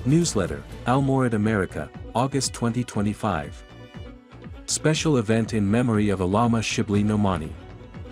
Newsletter, Al-Mawrid America, August 2025. Special event in memory of Allama Shibli Nomani.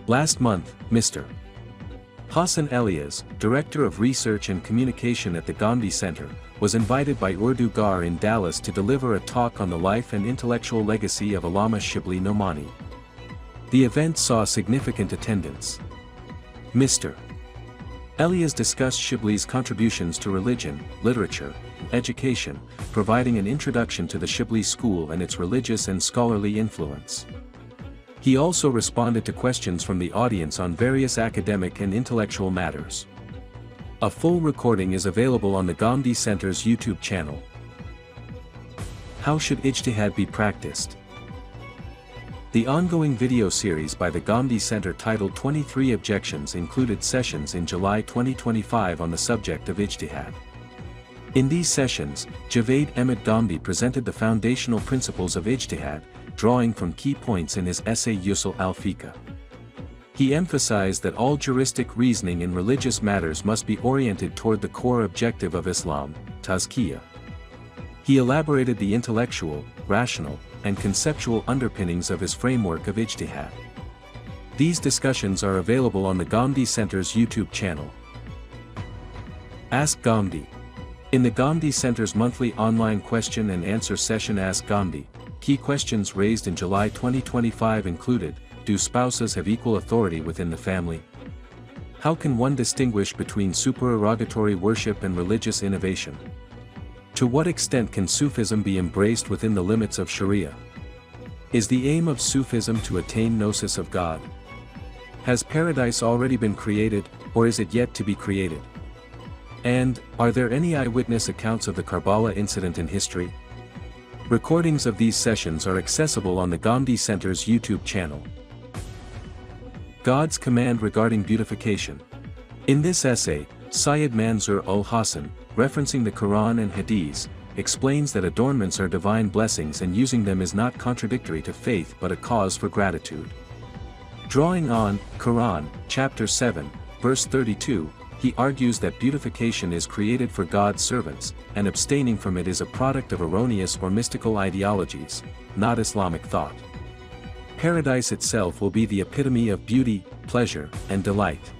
Last month, Mr. Ahsan Elias, Director of Research and Communication at the Gandhi Center, was invited by Urdu Gar in Dallas to deliver a talk on the life and intellectual legacy of Allama Shibli Nomani. The event saw significant attendance. Mr. Elias discussed Shibli's contributions to religion, literature, and education, providing an introduction to the Shibli school and its religious and scholarly influence. He also responded to questions from the audience on various academic and intellectual matters. A full recording is available on the Gandhi Center's YouTube channel. How should ijtihad be practiced? The ongoing video series by the Gandhi Center titled 23 Objections included sessions in July 2025 on the subject of ijtihad. In these sessions, Javed Ahmed Ghamidi presented the foundational principles of ijtihad, drawing from key points in his essay Usul al-Fiqh. He emphasized that all juristic reasoning in religious matters must be oriented toward the core objective of Islam, tazkiyah. He elaborated the intellectual, rational, and conceptual underpinnings of his framework of ijtihad. These discussions are available on the Gandhi Center's YouTube channel. Ask Ghamidi. In the Gandhi Center's monthly online question and answer session Ask Ghamidi, key questions raised in July 2025 included: do spouses have equal authority within the family? How can one distinguish between supererogatory worship and religious innovation? To what extent can Sufism be embraced within the limits of Sharia? Is the aim of Sufism to attain gnosis of God? Has paradise already been created, or is it yet to be created? And, are there any eyewitness accounts of the Karbala incident in history? Recordings of these sessions are accessible on the Gandhi Center's YouTube channel. God's command regarding beautification. In this essay, Syed Manzoor ul-Hasan, referencing the Quran and Hadith, explains that adornments are divine blessings and using them is not contradictory to faith but a cause for gratitude. Drawing on Quran, chapter 7, verse 32, he argues that beautification is created for God's servants, and abstaining from it is a product of erroneous or mystical ideologies, not Islamic thought. Paradise itself will be the epitome of beauty, pleasure, and delight.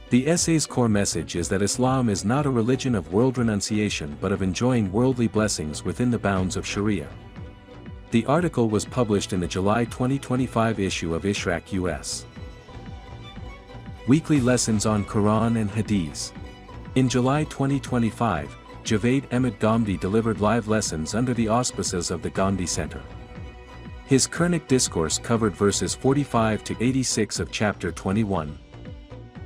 The essay's core message is that Islam is not a religion of world renunciation but of enjoying worldly blessings within the bounds of Sharia. The article was published in the July 2025 issue of Islamic US. Weekly lessons on Quran and Hadith. In July 2025, Javed Ahmed Ghamidi delivered live lessons under the auspices of the Gandhi Center. His Kuranic discourse covered verses 45 to 86 of chapter 21.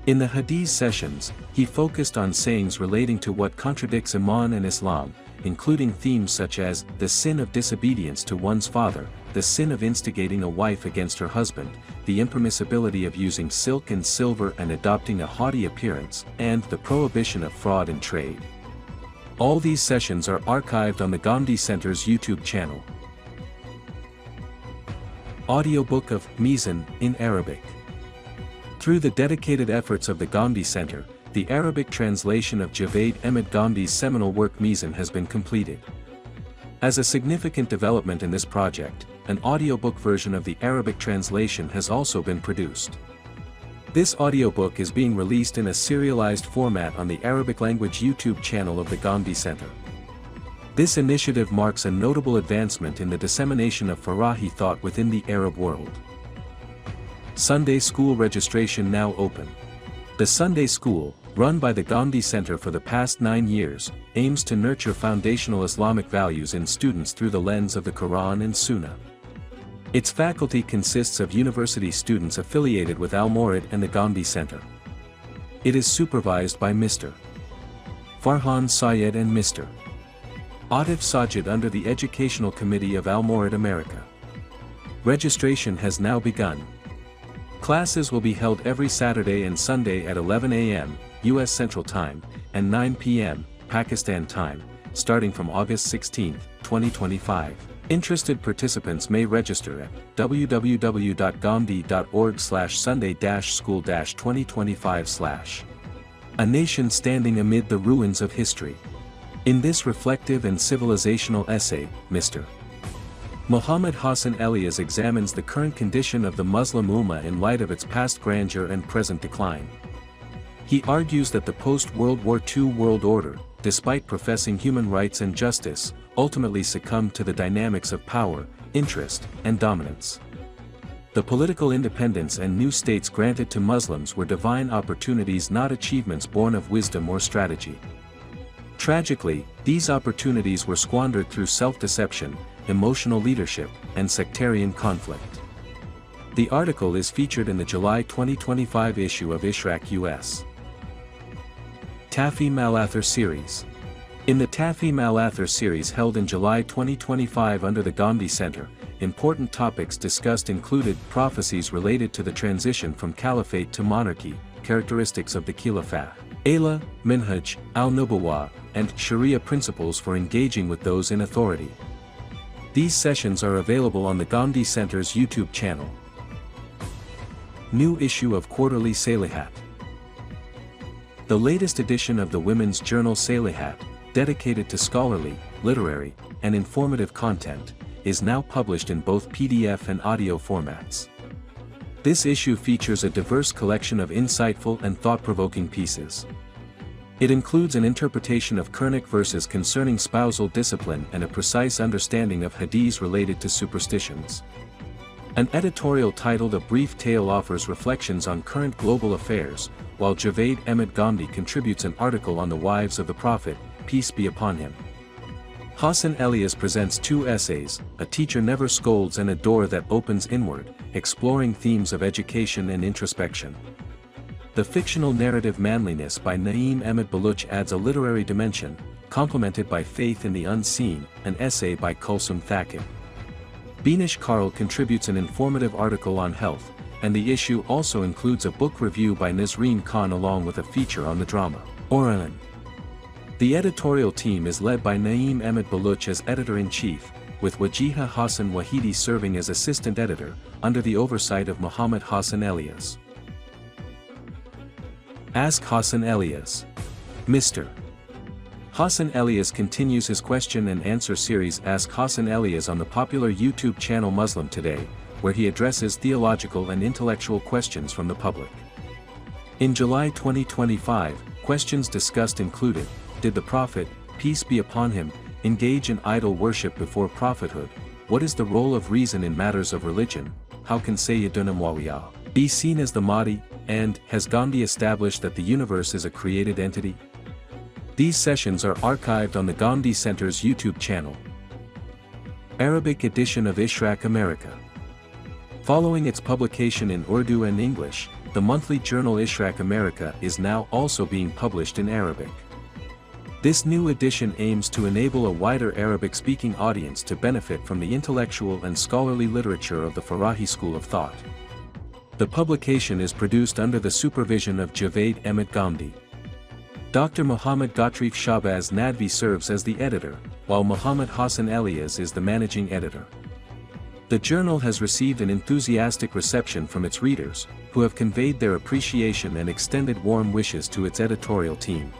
In the Hadith sessions, he focused on sayings relating to what contradicts Iman and Islam, including themes such as the sin of disobedience to one's father, the sin of instigating a wife against her husband, the impermissibility of using silk and silver and adopting a haughty appearance, and the prohibition of fraud in trade. All these sessions are archived on the Gandhi Center's YouTube channel. Audiobook of Meezan in Arabic. Through the dedicated efforts of the Gandhi Center, the Arabic translation of Javed Ahmed Ghamidi's seminal work Meezan has been completed. As a significant development in this project, an audiobook version of the Arabic translation has also been produced. This audiobook is being released in a serialized format on the Arabic language YouTube channel of the Gandhi Center. This initiative marks a notable advancement in the dissemination of Farahi thought within the Arab world. Sunday School registration now open. The Sunday School, run by the Gandhi Center for the past 9 years, aims to nurture foundational Islamic values in students through the lens of the Quran and Sunnah. Its faculty consists of university students affiliated with Al-Mawrid and the Gandhi Center. It is supervised by Mr. Farhan Syed and Mr. Atif Sajid under the Educational Committee of Al-Mawrid America. Registration has now begun. Classes will be held every Saturday and Sunday at 11 a.m. U.S. Central Time, and 9 p.m. Pakistan Time, starting from August 16, 2025. Interested participants may register at www.ghamidi.org/Sunday-School-2025/. A nation standing amid the ruins of history. In this reflective and civilizational essay, Mr. Muhammad Hassan Elias examines the current condition of the Muslim Ummah in light of its past grandeur and present decline. He argues that the post-World War II world order, despite professing human rights and justice, ultimately succumbed to the dynamics of power, interest, and dominance. The political independence and new states granted to Muslims were divine opportunities, not achievements born of wisdom or strategy. Tragically, these opportunities were squandered through self-deception, emotional leadership, and sectarian conflict. The article is featured in the July 2025 issue of Islamic US. Tafi Malathir Series. In the Tafi Malathir series held in July 2025 under the Gandhi Center, important topics discussed included prophecies related to the transition from caliphate to monarchy, characteristics of the Khilafah, Ayla, Minhaj, al-Nubuwah, and Sharia principles for engaging with those in authority. These sessions are available on the Gandhi Center's YouTube channel. New issue of Quarterly Salihat. The latest edition of the women's journal Salihat, dedicated to scholarly, literary, and informative content, is now published in both PDF and audio formats. This issue features a diverse collection of insightful and thought-provoking pieces. It includes an interpretation of Quranic verses concerning spousal discipline and a precise understanding of hadiths related to superstitions. An editorial titled A Brief Tale offers reflections on current global affairs, while Javed Ahmed Ghamidi contributes an article on the wives of the Prophet, peace be upon him. Hassan Elias presents two essays, A Teacher Never Scolds and A Door That Opens Inward, exploring themes of education and introspection. The fictional narrative Manliness by Naeem Ahmed Baluch adds a literary dimension, complemented by Faith in the Unseen, an essay by Kulsum Thaqib. Beanish Karl contributes an informative article on health, and the issue also includes a book review by Nazreen Khan along with a feature on the drama, Oralan. The editorial team is led by Naeem Ahmed Baluch as editor-in-chief, with Wajiha Hassan Wahidi serving as assistant editor, under the oversight of Muhammad Hassan Elias. Ask Hassan Elias. Mr. Hassan Elias continues his question and answer series Ask Hassan Elias on the popular YouTube channel Muslim Today, where he addresses theological and intellectual questions from the public. In July 2025, questions discussed included, did the Prophet, peace be upon him, engage in idol worship before prophethood? What is the role of reason in matters of religion? How can Sayyiduna Muawiyah be seen as the Mahdi? And, has Gandhi established that the universe is a created entity? These sessions are archived on the Gandhi Center's YouTube channel. Arabic edition of Islamic America. Following its publication in Urdu and English, the monthly journal Islamic America is now also being published in Arabic. This new edition aims to enable a wider Arabic-speaking audience to benefit from the intellectual and scholarly literature of the Farahi school of thought. The publication is produced under the supervision of Javed Ahmed Ghamidi. Dr. Muhammad Ghatrif Shahbaz Nadvi serves as the editor, while Muhammad Hassan Elias is the managing editor. The journal has received an enthusiastic reception from its readers, who have conveyed their appreciation and extended warm wishes to its editorial team.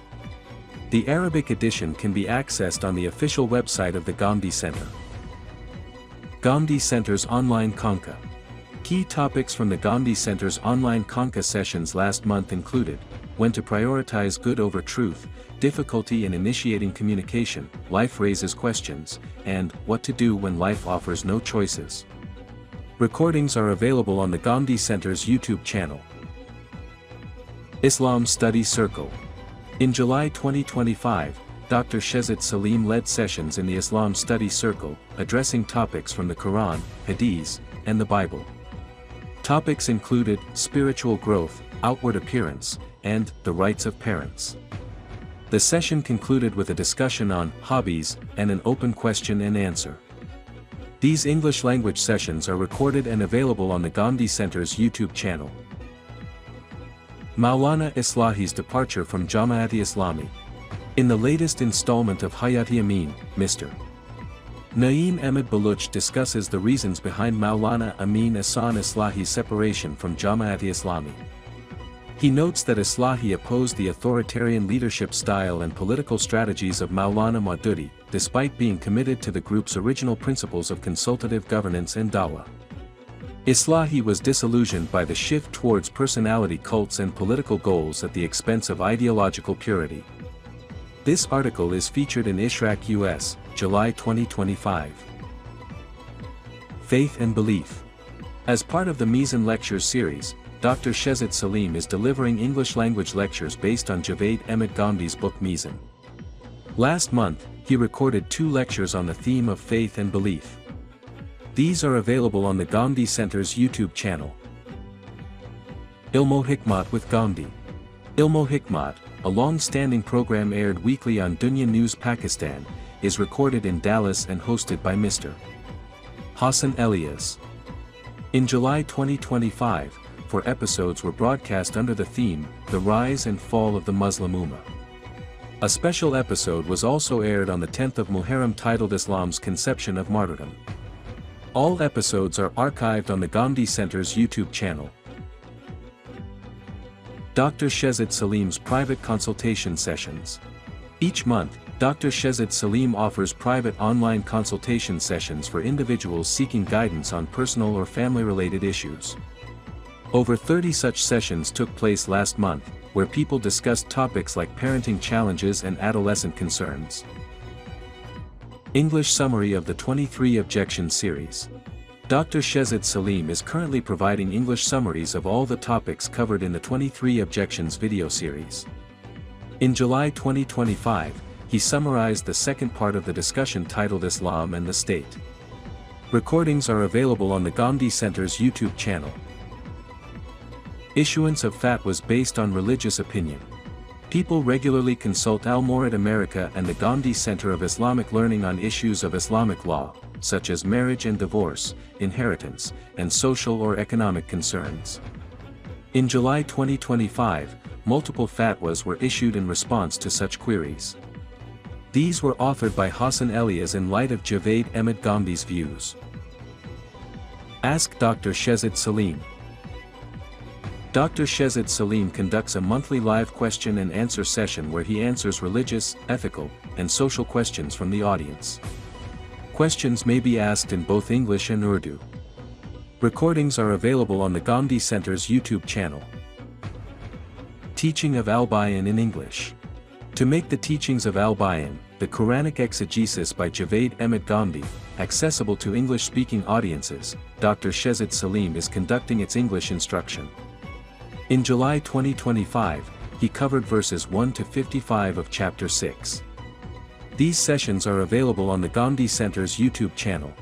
The Arabic edition can be accessed on the official website of the Gandhi Center. Gandhi Center's Online Conca. Key topics from the Gandhi Center's online Conca sessions last month included, when to prioritize good over truth, difficulty in initiating communication, life raises questions, and what to do when life offers no choices. Recordings are available on the Gandhi Center's YouTube channel. Islam Study Circle. In July 2025, Dr. Shezit Salim led sessions in the Islam Study Circle, addressing topics from the Quran, Hadith, and the Bible. Topics included spiritual growth, outward appearance, and the rights of parents. The session concluded with a discussion on hobbies and an open question and answer. These English language sessions are recorded and available on the Gandhi Center's YouTube channel. Maulana Islahi's departure from Jama'at-e Islami. In the latest installment of Hayati Amin, Mr. Naeem Ahmed Baluch discusses the reasons behind Maulana Amin Ahsan Islahi's separation from Jama'at-e Islami. He notes that Islahi opposed the authoritarian leadership style and political strategies of Maulana Maududi, despite being committed to the group's original principles of consultative governance and dawah. Islahi was disillusioned by the shift towards personality cults and political goals at the expense of ideological purity. This article is featured in Islamic US, July 2025. Faith and Belief. As part of the Meezan lectures series, Dr. Javed Salim is delivering English language lectures based on Javed Ahmed Ghamidi's book Meezan. Last month, he recorded 2 lectures on the theme of faith and belief. These are available on the Ghamidi Center's YouTube channel. Ilmo-Hikmat with Ghamidi. Ilmo-Hikmat, a long-standing program aired weekly on Dunya News Pakistan, is recorded in Dallas and hosted by Mr. Ahsan Elias. In July 2025, 4 episodes were broadcast under the theme, The Rise and Fall of the Muslim Ummah. A special episode was also aired on the 10th of Muharram titled Islam's Conception of Martyrdom. All episodes are archived on the Ghamidi Center's YouTube channel. Dr. Javed Salim's private consultation sessions. Each month, Dr. Javed Salim offers private online consultation sessions for individuals seeking guidance on personal or family-related issues. Over 30 such sessions took place last month, where people discussed topics like parenting challenges and adolescent concerns. English summary of the 23 Objections series. Dr. Javed Salim is currently providing English summaries of all the topics covered in the 23 Objections video series. In July 2025, he summarized the second part of the discussion titled Islam and the State. Recordings are available on the Ghamidi Center's YouTube channel. Issuance of fatwas based on religious opinion. People regularly consult Al-Mawrid America and the Ghamidi Center of Islamic Learning on issues of Islamic law, such as marriage and divorce, inheritance, and social or economic concerns. In July 2025, multiple fatwas were issued in response to such queries. These were authored by Ahsan Elias in light of Javed Ahmed Ghamidi's views. Ask Dr. Javed Salim. Dr. Javed Salim conducts a monthly live question and answer session where he answers religious, ethical, and social questions from the audience. Questions may be asked in both English and Urdu. Recordings are available on the Ghamidi Center's YouTube channel. Teaching of Al-Bayan in English. To make the teachings of Al-Bayan, the Quranic exegesis by Javed Ahmed Ghamidi, accessible to English-speaking audiences, Dr. Javed Salim is conducting its English instruction. In July 2025, he covered verses 1 to 55 of Chapter 6. These sessions are available on the Ghamidi Center's YouTube channel.